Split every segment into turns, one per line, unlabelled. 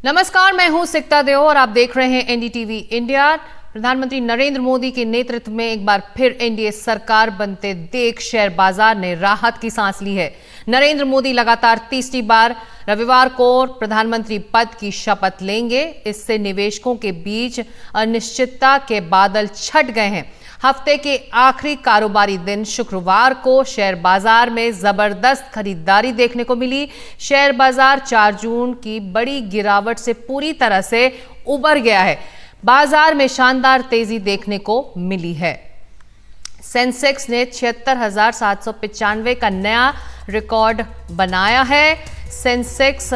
नमस्कार, मैं हूं सिकता देव और आप देख रहे हैं एनडीटीवी इंडिया। प्रधानमंत्री नरेंद्र मोदी के नेतृत्व में एक बार फिर एनडीए सरकार बनते देख शेयर बाजार ने राहत की सांस ली है। नरेंद्र मोदी लगातार तीसरी बार रविवार को प्रधानमंत्री पद की शपथ लेंगे। इससे निवेशकों के बीच अनिश्चितता के बादल छट गए हैं। हफ्ते के आखिरी कारोबारी दिन शुक्रवार को शेयर बाजार में जबरदस्त खरीदारी देखने को मिली। शेयर बाजार 4 जून की बड़ी गिरावट से पूरी तरह से उबर गया है। बाजार में शानदार तेजी देखने को मिली है। सेंसेक्स ने 76,795 का नया रिकॉर्ड बनाया है। सेंसेक्स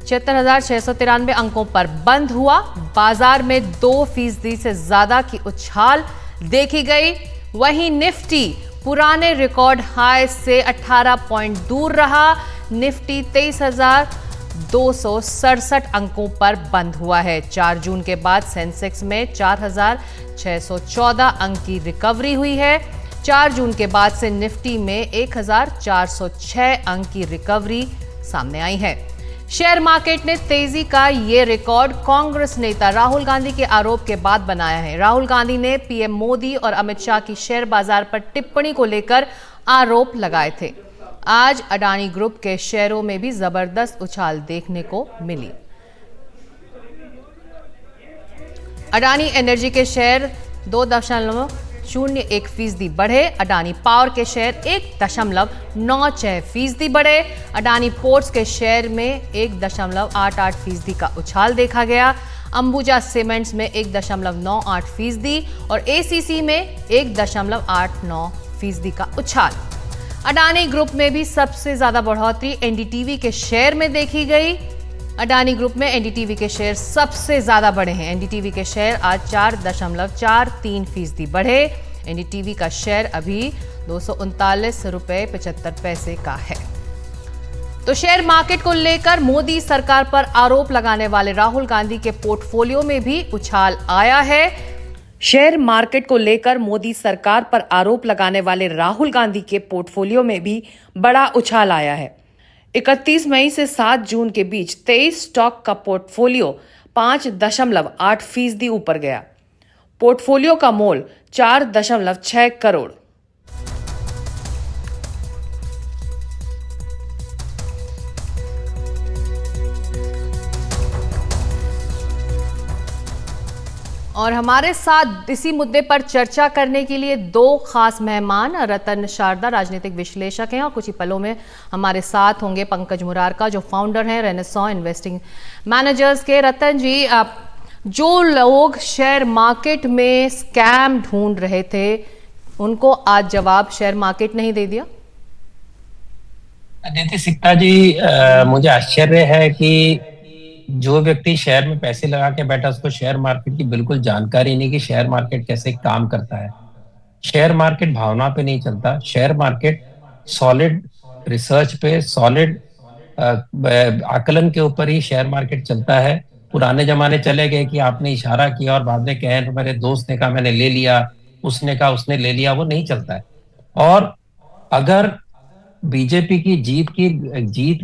76,693 अंकों पर बंद हुआ। बाजार में 2% से ज्यादा की उछाल देखी गई। वहीं निफ्टी पुराने रिकॉर्ड हाई से 18 पॉइंट दूर रहा। निफ्टी 23,267 अंकों पर बंद हुआ है। 4 जून के बाद सेंसेक्स में 4,614 अंक की रिकवरी हुई है। 4 जून के बाद से निफ्टी में 1,406 अंक की रिकवरी सामने आई है। शेयर मार्केट ने तेजी का ये रिकॉर्ड कांग्रेस नेता राहुल गांधी के आरोप के बाद बनाया है। राहुल गांधी ने पीएम मोदी और अमित शाह की शेयर बाजार पर टिप्पणी को लेकर आरोप लगाए थे। आज अडानी ग्रुप के शेयरों में भी जबरदस्त उछाल देखने को मिली। अडानी एनर्जी के शेयर 2.01% बढ़े। अडानी पावर के शेयर 1.96% बढ़े। अडानी पोर्ट्स के शेयर में 1.88% का उछाल देखा गया। अंबुजा सीमेंट्स में 1.98% और एसीसी में 1.89% का उछाल। अडानी ग्रुप में भी सबसे ज्यादा बढ़ोतरी एनडीटीवी के शेयर में देखी गई। अडानी ग्रुप में एनडीटीवी के शेयर सबसे ज्यादा बढ़े हैं। एनडीटीवी के शेयर आज 4.43% बढ़े। एनडीटीवी का शेयर अभी 239 रुपए 75 पैसे का है। तो शेयर मार्केट को लेकर मोदी सरकार पर आरोप लगाने वाले राहुल गांधी के पोर्टफोलियो में भी उछाल आया है। शेयर मार्केट को लेकर मोदी सरकार पर आरोप लगाने वाले राहुल गांधी के पोर्टफोलियो में भी बड़ा उछाल आया है। 31 मई से 7 जून के बीच 23 स्टॉक का पोर्टफोलियो 5.8% ऊपर गया। पोर्टफोलियो का मोल 4.6 करोड़। और हमारे साथ इसी मुद्दे पर चर्चा करने के लिए 2 खास मेहमान रतन शारदा राजनीतिक विश्लेषक हैं और कुछ ही पलों में हमारे साथ होंगे पंकज मुरारका जो फाउंडर हैं रेनेसां इन्वेस्टिंग मैनेजर्स के। रतन जी, जो लोग शेयर मार्केट में स्कैम ढूंढ रहे थे उनको आज जवाब शेयर मार्केट नहीं दे दिया?
अदिति सिक्ता जी, मुझे आश्चर्य है कि जो व्यक्ति शेयर में पैसे लगा के बैठा उसको शेयर मार्केट की बिल्कुल जानकारी नहीं कि शेयर मार्केट कैसे काम करता है। शेयर मार्केट भावना पे नहीं चलता। शेयर मार्केट सॉलिड रिसर्च पे, सॉलिड आकलन के ऊपर ही शेयर मार्केट चलता है। पुराने जमाने चले गए कि आपने इशारा किया और बाद में कहे तो मेरे दोस्त ने कहा मैंने ले लिया, उसने कहा उसने ले लिया, वो नहीं चलता है। और अगर बीजेपी की जीत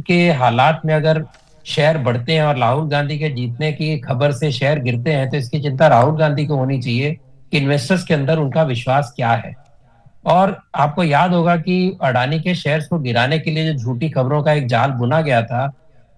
के हालात में अगर शेयर बढ़ते हैं और राहुल गांधी के जीतने की खबर से शेयर गिरते हैं तो इसकी चिंता राहुल गांधी को होनी चाहिए कि इन्वेस्टर्स के अंदर उनका विश्वास क्या है। और आपको याद होगा कि अडानी के शेयर्स को गिराने के लिए जो झूठी खबरों का एक जाल बुना गया था,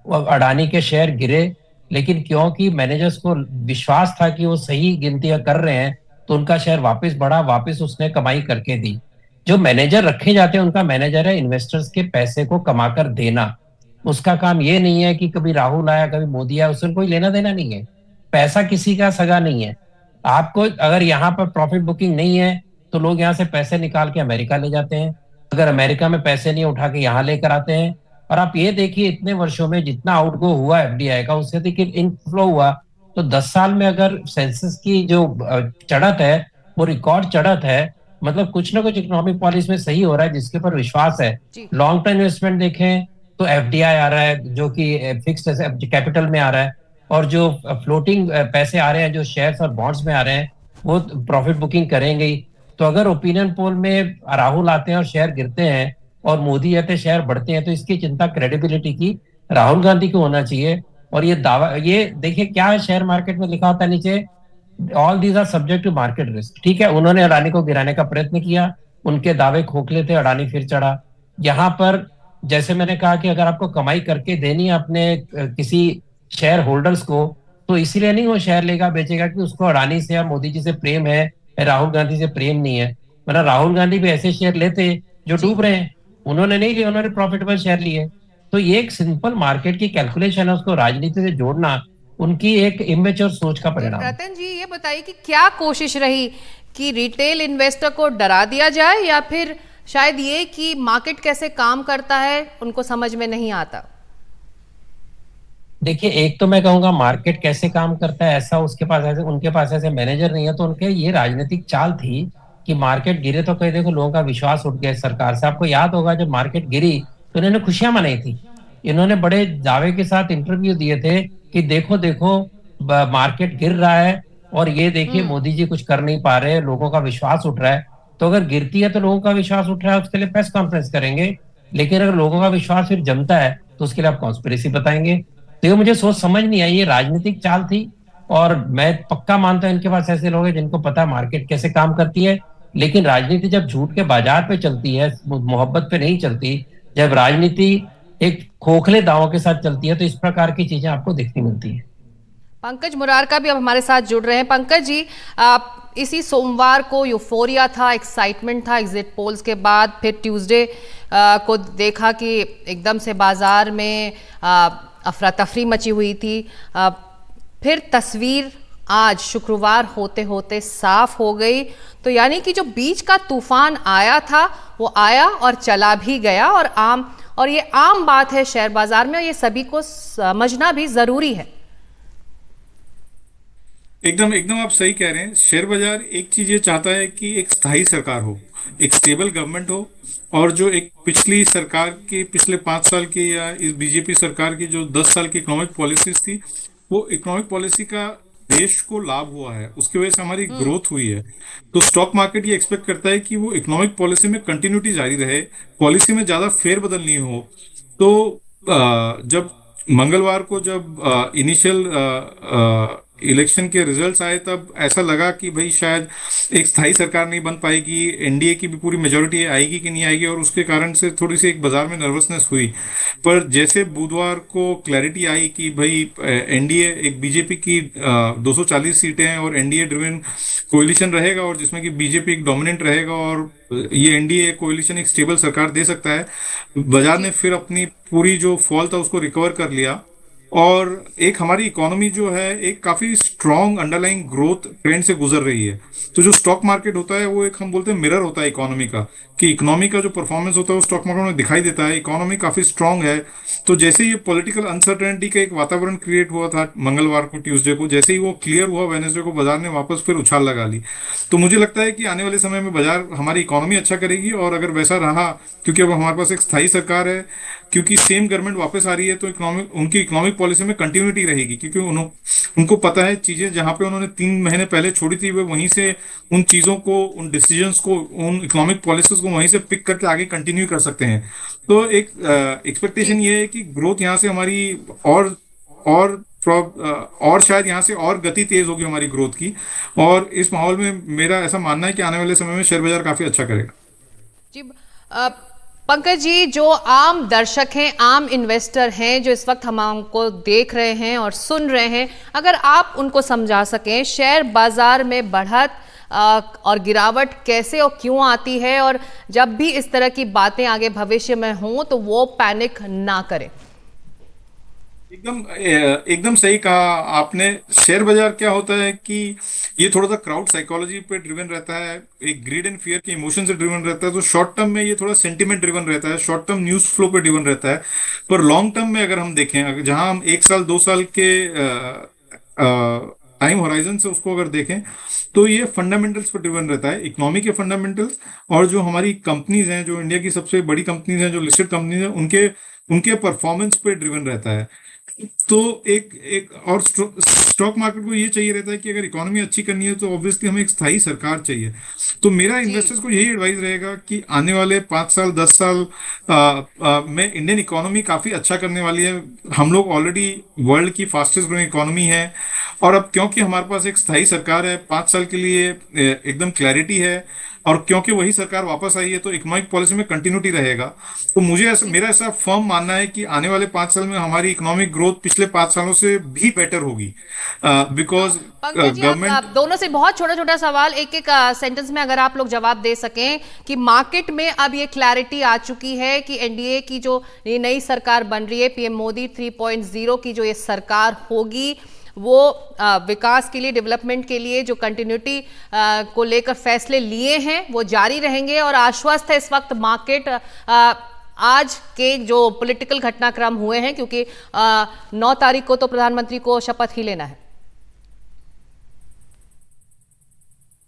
वो अडानी के शेयर गिरे, लेकिन क्योंकि मैनेजर्स को विश्वास था कि वो सही गिनतियां कर रहे हैं तो उनका शेयर वापस बढ़ा, वापस उसने कमाई करके दी। जो मैनेजर रखे जाते हैं उनका मैनेजर है इन्वेस्टर्स के पैसे को कमाकर देना। उसका काम ये नहीं है कि कभी राहुल आया कभी मोदी आया, उससे कोई लेना देना नहीं है। पैसा किसी का सगा नहीं है। आपको अगर यहाँ पर प्रॉफिट बुकिंग नहीं है तो लोग यहाँ से पैसे निकाल के अमेरिका ले जाते हैं। अगर अमेरिका में पैसे नहीं उठा के यहाँ लेकर आते हैं। और आप ये देखिए इतने वर्षों में जितना आउटगो हुआ एफडीआई का उससे देखिए इनफ्लो हुआ। तो 10 साल में अगर सेंसस की जो चढ़त है वो रिकॉर्ड चढ़त है, मतलब कुछ ना कुछ इकोनॉमिक पॉलिसी में सही हो रहा है जिसके ऊपर विश्वास है। लॉन्ग टर्म इन्वेस्टमेंट देखें तो एफडीआई आ रहा है जो कि फिक्स्ड कैपिटल में आ रहा है, और जो फ्लोटिंग पैसे आ रहे हैं जो शेयर्स और बॉन्ड्स में आ रहे हैं वो प्रॉफिट बुकिंग करेंगे ही। तो अगर ओपिनियन पोल में राहुल आते हैं और शेयर गिरते हैं और मोदी आते शेयर बढ़ते हैं तो इसकी चिंता क्रेडिबिलिटी की राहुल गांधी को होना चाहिए। और ये दावा, ये देखिए क्या है, शेयर मार्केट में लिखा होता है नीचे, all these are subject to market risk. ठीक है, उन्होंने अडानी को गिराने का प्रयत्न किया, उनके दावे खोखले थे, अडानी फिर चढ़ा। यहाँ पर जैसे मैंने कहा कि अगर आपको कमाई करके देनी है अपने किसी शेयर होल्डर्स को, तो इसीलिए नहीं वो शेयर लेगा बेचेगा कि उसको अडानी से या मोदी जी से प्रेम है या राहुल गांधी से प्रेम नहीं है। मतलब राहुल गांधी भी ऐसे शेयर लेते जो
जी।
डूब रहे हैं, उन्होंने नहीं लिए, उन्होंने प्रॉफिटेबल शेयर लिए। तो ये एक सिंपल मार्केट की कैलकुलेशन है, उसको राजनीति से जोड़ना उनकी एक इमेच्योर सोच का
तो
परिणाम है।
रतन जी ये बताइए कि क्या कोशिश रही कि रिटेल इन्वेस्टर को डरा दिया जाए, या फिर शायद ये कि मार्केट कैसे काम करता है उनको समझ में नहीं आता?
देखिए, एक तो मैं कहूंगा मार्केट कैसे काम करता है ऐसा उसके पास ऐसे उनके पास ऐसे मैनेजर नहीं है, तो उनके ये राजनीतिक चाल थी कि मार्केट गिरे तो कहीं देखो लोगों का विश्वास उठ गया इस सरकार से। आपको याद होगा जब मार्केट गिरी तो इन्होंने खुशियां मनाई थी, इन्होंने बड़े दावे के साथ इंटरव्यू दिए थे कि देखो देखो मार्केट गिर रहा है और ये देखिए
हम्म।
मोदी जी कुछ कर नहीं पा रहे, लोगों का विश्वास उठ रहा है। तो अगर गिरती है तो लोगों का विश्वास उठ रहा है, उसके लिए प्रेस कॉन्फ्रेंस करेंगे। लेकिन अगर लोगों का विश्वास फिर जमता है तो उसके लिए आप कॉन्स्पिरेसी बताएंगे। तो ये मुझे सोच समझ नहीं आई, ये राजनीतिक चाल थी। और मैं पक्का मानता हूं इनके पास ऐसे लोग हैं जिनको पता है मार्केट कैसे काम करती है। लेकिन राजनीति जब झूठ के बाजार पे चलती है, मोहब्बत पे नहीं चलती, जब राजनीति एक खोखले दावों के साथ चलती है, तो इस प्रकार की चीजें आपको देखने मिलती है।
पंकज मुरारका भी अब हमारे साथ जुड़ रहे हैं। पंकज जी, आप इसी सोमवार को यूफोरिया था, एक्साइटमेंट था एग्जिट पोल्स के बाद, फिर ट्यूसडे को देखा कि एकदम से बाजार में अफरा तफरी मची हुई थी। फिर तस्वीर आज शुक्रवार होते होते साफ हो गई। तो यानी कि जो बीच का तूफान आया था वो आया और चला भी गया, और ये आम बात है शेयर बाजार में, और ये सभी को समझना भी जरूरी है।
एकदम एकदम आप सही कह रहे हैं। शेयर बाजार एक चीज ये चाहता है कि एक स्थायी सरकार हो, एक स्टेबल गवर्नमेंट हो। और जो एक पिछली सरकार की पिछले 5 साल की या इस बीजेपी सरकार की जो 10 साल की इकोनॉमिक पॉलिसीज थी, वो इकोनॉमिक पॉलिसी का देश को लाभ हुआ है, उसकी वजह से हमारी ग्रोथ हुई है। तो स्टॉक मार्केट ये एक्सपेक्ट करता है कि वो इकोनॉमिक पॉलिसी में कंटिन्यूटी जारी रहे, पॉलिसी में ज्यादा फेरबदल नहीं हो। तो जब मंगलवार को जब इनिशियल इलेक्शन के रिजल्ट्स आए, तब ऐसा लगा कि भाई शायद एक स्थायी सरकार नहीं बन पाएगी, एनडीए की भी पूरी मेजोरिटी आएगी कि नहीं आएगी, और उसके कारण से थोड़ी सी एक बाजार में नर्वसनेस हुई। पर जैसे बुधवार को क्लैरिटी आई कि भाई एनडीए एक बीजेपी की 240 सीटें हैं और एनडीए ड्रिवन कोalition रहेगा, और जिसमें कि बीजेपी एक डोमिनेंट रहेगा, और ये एनडीए कोalition एक स्टेबल सरकार दे सकता है। बाजार ने
जी।
फिर अपनी पूरी जो फॉल था उसको रिकवर कर लिया। और एक हमारी इकोनॉमी जो है एक काफी स्ट्रॉन्ग अंडरलाइंग ग्रोथ ट्रेंड से गुजर रही है। तो जो स्टॉक मार्केट होता है वो एक हम बोलते हैं मिरर होता है इकोनॉमी का, कि इकोनॉमी का जो परफॉर्मेंस होता है वो स्टॉक मार्केट में दिखाई देता है, इकोनॉमी काफी स्ट्रांग है। तो जैसे ये पॉलिटिकल अनसर्टेनिटी का एक वातावरण क्रिएट हुआ था मंगलवार को ट्यूसडे को, जैसे ही वो क्लियर हुआ वेनेसडे को, बाजार ने वापस फिर उछाल लगा ली। तो मुझे लगता है कि आने वाले समय में बाजार हमारी इकोनॉमी अच्छा करेगी, और अगर वैसा रहा, क्योंकि अब हमारे पास एक स्थायी सरकार है, क्योंकि सेम गवर्नमेंट वापस आ रही है, तो इकोनॉमिक उनकी इकोनॉमिक पॉलिसी में कंटिन्यूटी रहेगी, क्योंकि उनको पता है चीजें जहां पे उन्होंने 3 महीने पहले छोड़ी थी, वे वहीं से उन चीजों को, उन डिसीजंस को, उन इकोनॉमिक पॉलिसीज को वहीं से पिक करके आगे कंटिन्यू कर सकते हैं। तो एक एक्सपेक्टेशन
जी।
ये है कि ग्रोथ यहाँ से हमारी और और शायद यहाँ से और गति तेज होगी हमारी ग्रोथ की। और इस माहौल में मेरा ऐसा मानना है कि आने वाले समय में शेयर बाजार काफी अच्छा करेगा।
जी। अ, पंकज जी, जो आम दर्शक हैं, आम इन्वेस्टर हैं, जो इस वक्त हमको देख रहे हैं और सुन रहे हैं, अगर आप उनको समझा सकें शेयर बाजार में बढ़त और गिरावट कैसे और क्यों आती है, और जब भी इस तरह की बातें आगे भविष्य में हों तो वो पैनिक ना करें।
एकदम सही कहा आपने। शेयर बाजार क्या होता है कि ये थोड़ा सा क्राउड साइकोलॉजी पे ड्रिवन रहता है, एक ग्रीड एंड फियर के इमोशन से ड्रिवन रहता है। तो शॉर्ट टर्म में ये थोड़ा सेंटिमेंट ड्रिवन रहता है, शॉर्ट टर्म न्यूज फ्लो पे ड्रिवन रहता है। पर लॉन्ग टर्म में अगर हम देखें, जहां हम 1 साल 2 साल के टाइम होराइजन से उसको अगर देखें, तो ये फंडामेंटल्स पर ड्रिवन रहता है, इकोनॉमी के फंडामेंटल्स। और जो हमारी कंपनीज हैं, जो इंडिया की सबसे बड़ी कंपनीज हैं, जो लिस्टेड कंपनीज हैं, उनके उनके परफॉर्मेंस पे ड्रिवन रहता है। तो एक एक और स्टॉक मार्केट को ये चाहिए रहता है कि अगर इकोनॉमी अच्छी करनी है तो ऑब्वियसली हमें एक स्थायी सरकार चाहिए। तो मेरा
जी।
इन्वेस्टर्स को यही एडवाइस रहेगा कि आने वाले 5 साल 10 साल में इंडियन इकोनॉमी काफी अच्छा करने वाली है। हम लोग ऑलरेडी वर्ल्ड की फास्टेस्ट ग्रोइंग इकोनॉमी है, और अब क्योंकि हमारे पास एक स्थायी सरकार है 5 साल के लिए, एकदम क्लैरिटी है, और क्योंकि वही सरकार वापस आई है तो इकोनॉमिक पॉलिसी में कंटिन्यूटी रहेगा। तो मेरा ऐसा फर्म मानना है कि आने वाले 5 साल में हमारी इकोनॉमिक ग्रोथ पिछले 5 सालों से भी बेटर होगी, बिकॉज
पंकज जी, आप
गवर्नमेंट।
दोनों से बहुत छोटा छोटा सवाल एक एक सेंटेंस में अगर आप लोग जवाब दे सकें कि मार्केट में अब ये क्लैरिटी आ चुकी है कि एनडीए की जो ये नई सरकार बन रही है, पीएम मोदी 3.0 की जो ये सरकार होगी, वो विकास के लिए, डेवलपमेंट के लिए जो कंटिन्यूटी को लेकर फैसले लिए हैं वो जारी रहेंगे, और आश्वस्त है इस वक्त मार्केट आज के जो पॉलिटिकल घटनाक्रम हुए हैं, क्योंकि 9 तारीख को तो प्रधानमंत्री को शपथ ही लेना है।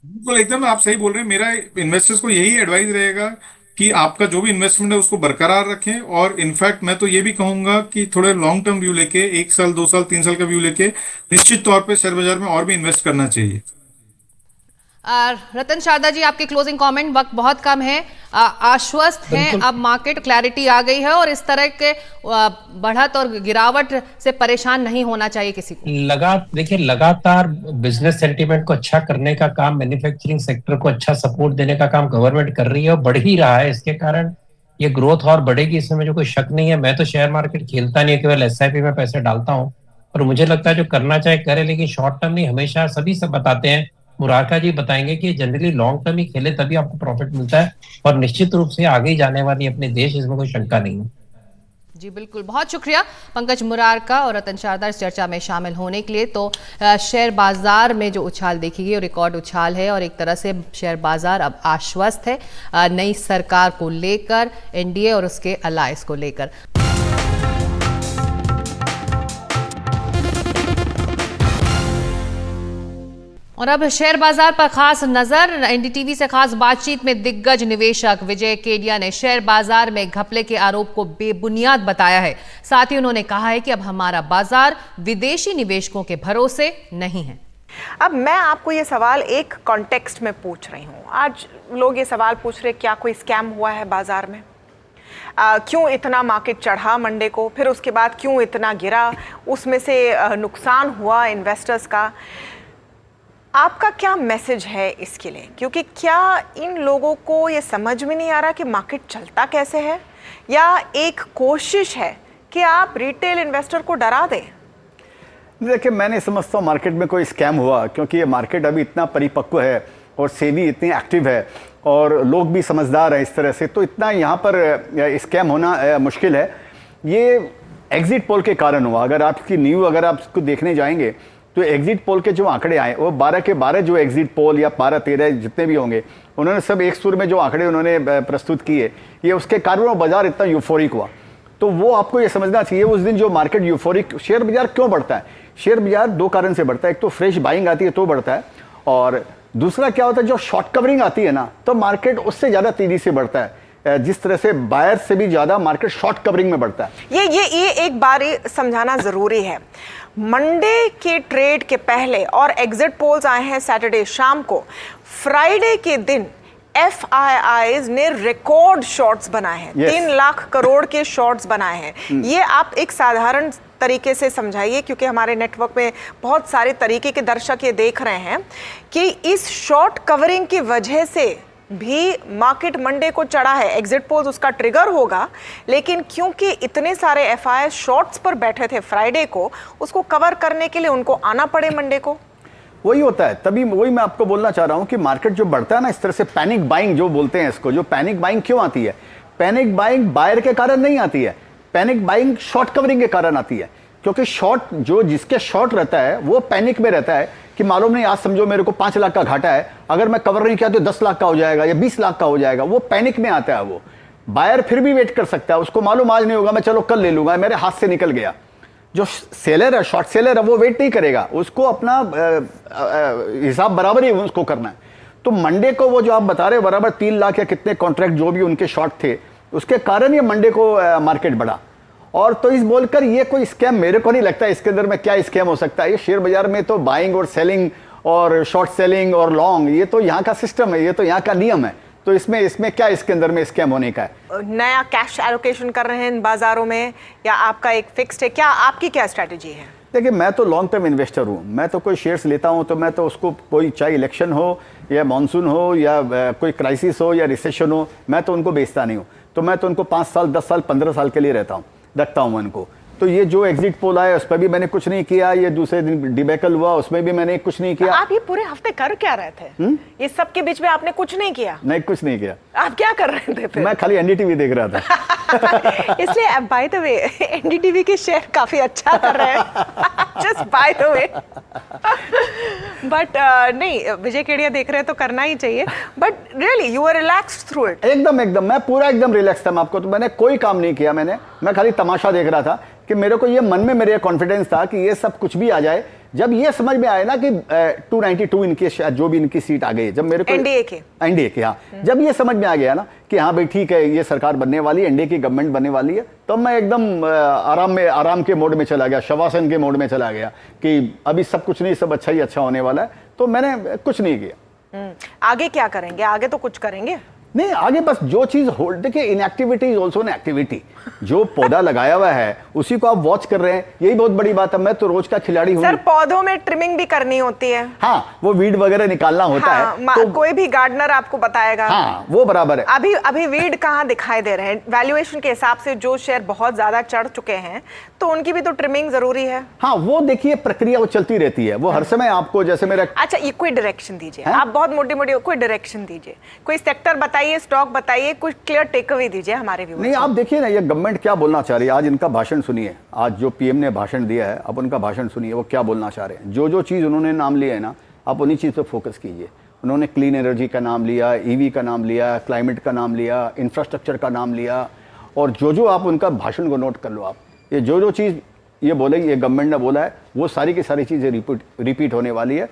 बिल्कुल, एकदम आप सही बोल रहे हैं। मेरा इन्वेस्टर्स को यही एडवाइस रहेगा कि आपका जो भी इन्वेस्टमेंट है उसको बरकरार रखें, और इनफैक्ट मैं तो ये भी कहूंगा कि थोड़े लॉन्ग टर्म व्यू लेके, 1 साल 2 साल 3 साल का व्यू लेके निश्चित तौर पे शेयर बाजार में और भी इन्वेस्ट करना चाहिए।
रतन शारदा जी, आपके क्लोजिंग कमेंट, वक्त बहुत कम है। आश्वस्त हैं
बिल्कुल।
अब मार्केट, क्लैरिटी आ गई है और इस तरह के बढ़त और गिरावट से परेशान नहीं होना चाहिए किसी को।
देखिए, लगातार बिजनेस सेंटीमेंट को अच्छा करने का काम, मैन्युफैक्चरिंग सेक्टर को अच्छा सपोर्ट देने का काम गवर्नमेंट कर रही है और बढ़ ही रहा है। इसके कारण ये ग्रोथ और बढ़ेगी, इसमें मुझे कोई शक नहीं है। मैं तो शेयर मार्केट खेलता नहीं है, केवल एसआईपी में पैसे डालता हूँ, और मुझे लगता है जो करना चाहे करे, लेकिन शॉर्ट टर्म नहीं। हमेशा सभी सब बताते हैं, मुरारका जी बताएंगे कि जनरली लॉन्ग टर्म ही खेले तभी आपको प्रॉफिट मिलता है, और निश्चित रूप से आगे ही जाने वाली अपने देश, इसमें कोई शंका नहीं है।
जी बिल्कुल, बहुत शुक्रिया पंकज मुरारका और रतन शारदा इस चर्चा में शामिल होने के लिए। तो शेयर बाजार में जो उछाल देखी गई, रिकॉर्ड उछाल है, और एक तरह से शेयर बाजार अब आश्वस्त है नई सरकार को लेकर, एनडीए और उसके अलायंस को लेकर। और अब शेयर बाजार पर खास नजर, एनडीटीवी से खास बातचीत में दिग्गज निवेशक विजय केडिया ने शेयर बाजार में घपले के आरोप को बेबुनियाद बताया है। साथ ही उन्होंने कहा है कि अब हमारा बाजार विदेशी निवेशकों के भरोसे नहीं है।
अब मैं आपको ये सवाल एक कॉन्टेक्स्ट में पूछ रही हूँ। आज लोग ये सवाल पूछ रहे क्या कोई स्कैम हुआ है बाजार में, क्यों इतना मार्केट चढ़ा मंडे को, फिर उसके बाद क्यों इतना गिरा, उसमें से नुकसान हुआ इन्वेस्टर्स का। आपका क्या मैसेज है इसके लिए? क्योंकि क्या इन लोगों को ये समझ में नहीं आ रहा कि मार्केट चलता कैसे है, या एक कोशिश है कि आप रिटेल इन्वेस्टर को डरा दें?
देखिए, मैं नहीं समझता हूँ मार्केट में कोई स्कैम हुआ, क्योंकि ये मार्केट अभी इतना परिपक्व है और सेबी इतनी एक्टिव है और लोग भी समझदार हैं इस तरह से, तो इतना यहाँ पर स्कैम होना मुश्किल है। ये एग्जिट पोल के कारण हुआ। अगर आपकी अगर आप इसको देखने जाएंगे तो एग्जिट पोल के जो आंकड़े आए वो 12 के 12 जो एग्जिट पोल या 12-13 जितने भी होंगे, उन्होंने सब एक सुर में जो आंकड़े उन्होंने प्रस्तुत किए, ये उसके कारण वो बाजार इतना यूफोरिक हुआ। तो वो आपको ये समझना चाहिए, उस दिन जो मार्केट यूफोरिक, शेयर बाजार क्यों बढ़ता है? शेयर बाजार 2 कारण से बढ़ता है। एक तो फ्रेश बाइंग आती है तो बढ़ता है, और दूसरा क्या होता है, जो शॉर्ट कवरिंग आती है ना, तो मार्केट उससे ज़्यादा तेजी से बढ़ता है। जिस तरह से बायर से भी ज़्यादा मार्केट शॉर्ट कवरिंग में बढ़ता है।
ये एक बार समझाना ज़रूरी है। मंडे के ट्रेड के पहले और एग्जिट पोल्स आए हैं सैटरडे शाम को। फ्राइडे के दिन FIIs ने रिकॉर्ड शॉर्ट्स बनाए हैं, 3 लाख करोड़ के शॉर्ट्स बनाए हैं। ये आप एक साधारण तरीके से समझाइए, क्योंकि हमारे नेटवर्क में बहुत सारे तरीके के दर्शक ये देख रहे हैं कि इस शॉर्ट कवरिंग की वजह से भी मार्केट मंडे को चढ़ा है। एग्जिट पोल्स उसका ट्रिगर होगा, लेकिन क्योंकि इतने सारे FIIs शॉर्ट्स पर बैठे थे फ्राइडे को, उसको कवर करने के लिए उनको आना पड़े मंडे को।
वही होता है, तभी वही मैं आपको बोलना चाह रहा हूं कि मार्केट जो बढ़ता है ना इस तरह से, पैनिक बाइंग जो बोलते हैं इसको, जो पैनिक बाइंग क्यों आती है? पैनिक बाइंग बायर के कारण नहीं आती है, पैनिक बाइंग शॉर्ट कवरिंग के कारण आती है। क्योंकि शॉर्ट जो जिसके शॉर्ट रहता है वो पैनिक में रहता है कि मालूम नहीं, आज समझो मेरे को 5 लाख का घाटा है, अगर मैं कवर नहीं किया तो 10 लाख का हो जाएगा या 20 लाख का हो जाएगा। वो पैनिक में आता है। वो बायर फिर भी वेट कर सकता है, उसको मालूम आज नहीं होगा, मैं चलो कल ले लूंगा, मेरे हाथ से निकल गया। जो सेलर है, शॉर्ट सेलर है, वो वेट नहीं करेगा, उसको अपना हिसाब बराबर ही उसको करना है। तो मंडे को वो जो आप बता रहे हैं बराबर 3 लाख या कितने कॉन्ट्रैक्ट जो भी उनके शॉर्ट थे, उसके कारण ये मंडे को मार्केट बढ़ा। और तो इस बोलकर ये कोई स्कैम मेरे को नहीं लगता इसके अंदर में क्या स्कैम हो सकता है। ये शेयर बाजार में तो बाइंग और सेलिंग और शॉर्ट सेलिंग और लॉन्ग, ये तो यहाँ का सिस्टम है, ये तो यहाँ का नियम है। तो इसमें क्या इसके अंदर में स्कैम होने का है?
नया कैश एलोकेशन कर रहे हैं इन बाजारों में या आपका एक फिक्स्ड है, क्या आपकी क्या स्ट्रैटेजी है?
देखिए, मैं तो लॉन्ग टर्म इन्वेस्टर हूँ। मैं तो कोई शेयर्स लेता हूँ तो मैं तो उसको, कोई चाहे इलेक्शन हो या मानसून हो या कोई क्राइसिस हो या रिसेशन हो, मैं तो उनको बेचता नहीं हूँ। तो मैं तो उनको 5 साल 10 साल 15 साल के लिए रखता हूँ उनको। तो ये जो एग्जिट पोल आया उस पर भी मैंने कुछ नहीं किया, ये दूसरे दिन डिबेकल हुआ उसमें भी मैंने कुछ नहीं किया।
आप ये पूरे हफ्ते कर क्या रहे थे? ये सब के बीच में आपने कुछ नहीं किया?
नहीं, कुछ नहीं किया।
आप क्या कर रहे थे फिर?
मैं खाली एनडीटीवी देख रहा था।
इसलिए बाय द वे एनडीटीवी के शेयर काफी अच्छा कर रहे हैं। Just by the way. But नहीं, विजय केडिया देख रहे हैं तो करना ही चाहिए। But really you are relaxed through it?
एकदम मैं पूरा एकदम रिलैक्स था। मैं आपको, तो मैंने कोई काम नहीं किया। मैं खाली तमाशा देख रहा था कि मेरे को ये मन में मेरे कॉन्फिडेंस था कि ये सब कुछ भी आ जाए। जब ये समझ में आया ना कि 292 इनकी शायद जो भी इनकी सीट आ गई, जब मेरे को एनडीए के हाँ, जब ये समझ में आ गया ना कि हाँ भाई ठीक है, ये सरकार बनने वाली है, एनडीए की गवर्नमेंट बनने वाली है, तो मैं एकदम आराम के मोड में चला गया, शवासन के मोड में चला गया कि अभी सब कुछ नहीं, सब अच्छा ही अच्छा होने वाला है। तो मैंने कुछ नहीं किया।
आगे क्या करेंगे? आगे तो कुछ करेंगे
नहीं, आगे बस जो चीज होल्ड, देखिए inactivity is also an activity. जो पौधा लगाया हुआ है उसी को आप वॉच कर रहे हैं, यही बहुत बड़ी बात है। मैं तो रोज का खिलाड़ी हूँ।
सर, पौधों में ट्रिमिंग भी करनी होती है।
हाँ, वो वीड वगैरह निकालना होता है
तो कोई भी गार्डनर आपको बताएगा।
हाँ, वो बराबर है।
अभी वीड कहाँ दिखाई दे रहे हैं? वैल्यूएशन के हिसाब से जो शेयर बहुत ज्यादा चढ़ चुके हैं तो उनकी भी तो ट्रिमिंग जरूरी है।
हाँ, वो देखिए प्रक्रिया वो चलती रहती है, वो हर समय आपको, जैसे मेरा।
अच्छा, ये कोई डायरेक्शन दीजिए। आप बहुत मोटी कोई डायरेक्शन दीजिए, कोई सेक्टर बताइए, स्टॉक बताइए, कुछ क्लियर टेक अवे दीजिए हमारे व्यूअर्स।
नहीं, आप देखिए ना, ये गवर्नमेंट क्या बोलना चाह रही है। आज इनका भाषण सुनिए, आज जो पीएम ने भाषण दिया है, अब उनका भाषण सुनिए वो क्या बोलना चाह रहे हैं। जो चीज उन्होंने नाम लिया है ना, आप उन्हीं चीज पे फोकस कीजिए। उन्होंने क्लीन एनर्जी का नाम लिया, ईवी का नाम लिया, क्लाइमेट का नाम लिया, इंफ्रास्ट्रक्चर का नाम लिया, और जो आप उनका भाषण को नोट कर लो। आप ये जो चीज ये बोले, ये गवर्नमेंट ने बोला है, वो सारी की सारी चीजें रिपीट होने वाली है।